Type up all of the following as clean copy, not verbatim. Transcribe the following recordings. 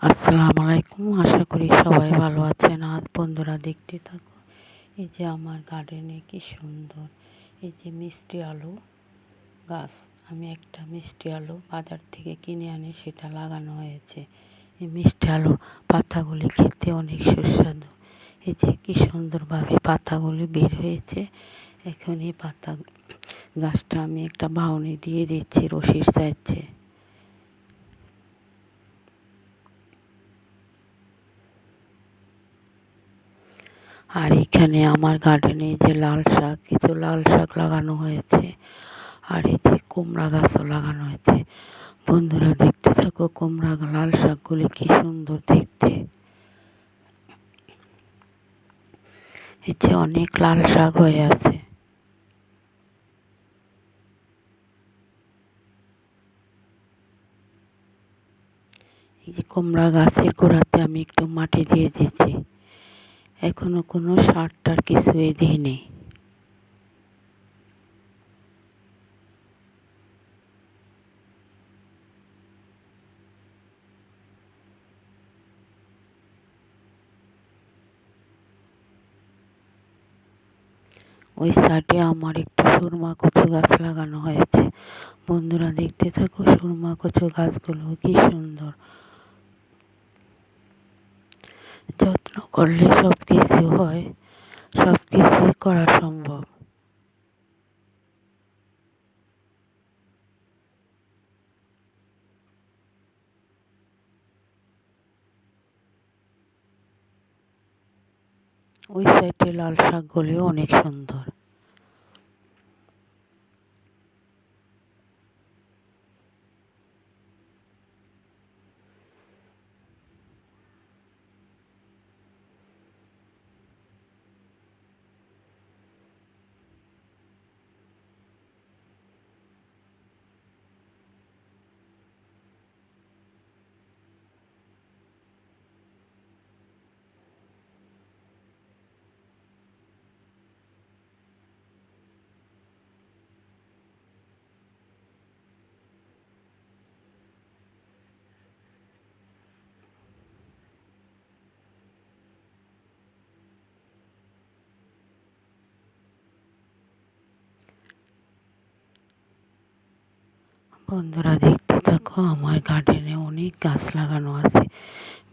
আসসালামু আলাইকুম। আশা করি সবাই ভালো আছেন। আজ বন্ধুরা দেখতে থাকো, এই যে আমার গার্ডেনে কি সুন্দর এই যে মিষ্টি আলু গাছ। আমি একটা মিষ্টি আলু বাজার থেকে কিনে আনি, সেটা লাগানো হয়েছে। এই মিষ্টি আলুর পাতাগুলি খেতে অনেক সুস্বাদু। এই যে কি সুন্দরভাবে পাতাগুলি বের হয়েছে। এখন এই পাতা গাছটা আমি একটা বাউনি দিয়ে দিচ্ছি রশির সাহায্যে। আর এখানে আমার গার্ডেনে যে কিছু লাল শাক লাগানো হয়েছে, আর এই যে কুমড়া গাছও লাগানো হয়েছে। বন্ধুরা দেখতে থাকো, কুমড়া লাল শাকগুলি কি সুন্দর দেখতে। এই যে অনেক লাল শাক হয়ে আছে। এই যে কুমড়া গাছের গোড়াতে আমি একটু মাটি দিয়ে দিয়েছি, এখনো কোনো সার টার কিছুই দিইনি। ওই সাইডে আমার একটু সুরমা কচু গাছ লাগানো হয়েছে। বন্ধুরা দেখতে থাকো, সুরমা কচু গাছগুলো কি সুন্দর। যত্ন করলে সব কিছু হয়, সব কিছুই করা সম্ভব। ওই সাইডে লাল শাকগুলিও অনেক সুন্দর। বন্ধুরা দেখতে থাকো, আমার গার্ডেনে অনেক গাছ লাগানো আছে।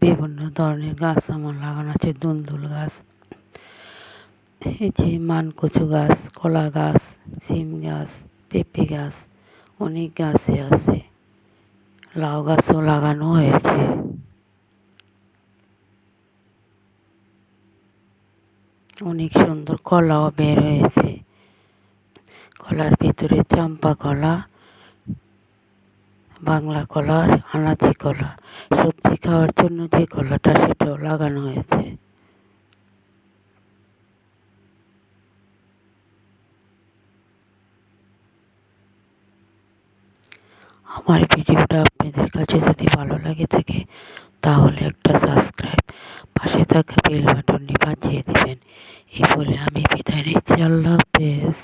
বিভিন্ন ধরনের গাছ আমার লাগানো আছে। দুন্দুল গাছ, এই যে মানকচু গাছ, কলা গাছ, সিম গাছ, পেঁপে গাছ, অনেক গাছই আছে। লাউ গাছও লাগানো হয়েছে। অনেক সুন্দর কলাও বের হয়েছে। কলার ভিতরে চম্পা কলা, বাংলা কলা আর আনাজি কলা। সবজি খাওয়ার জন্য যে কলাটা, সেটাও লাগানো হয়েছে। আমার ভিডিওটা আপনাদের কাছে যদি ভালো লাগে থাকে, তাহলে একটা সাবস্ক্রাইব, পাশে থাকা বেল বাটনটি বাজিয়ে দেবেন। এই বলে আমি বিদায় নিচ্ছি। আল্লাহ হাফেজ।